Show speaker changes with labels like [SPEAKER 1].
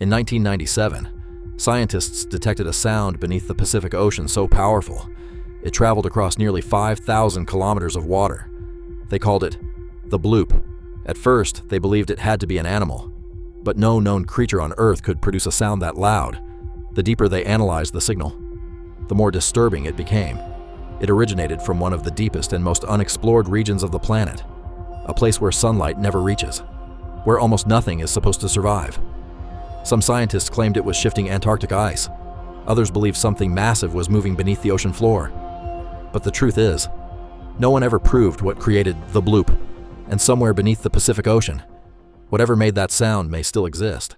[SPEAKER 1] In 1997, scientists detected a sound beneath the Pacific Ocean so powerful, it traveled across nearly 5,000 kilometers of water. They called it the bloop. At first, they believed it had to be an animal, but no known creature on Earth could produce a sound that loud. The deeper they analyzed the signal, the more disturbing it became. It originated from one of the deepest and most unexplored regions of the planet, a place where sunlight never reaches, where almost nothing is supposed to survive. Some scientists claimed it was shifting Antarctic ice. Others believed something massive was moving beneath the ocean floor. But the truth is, no one ever proved what created the bloop, and somewhere beneath the Pacific Ocean, whatever made that sound may still exist.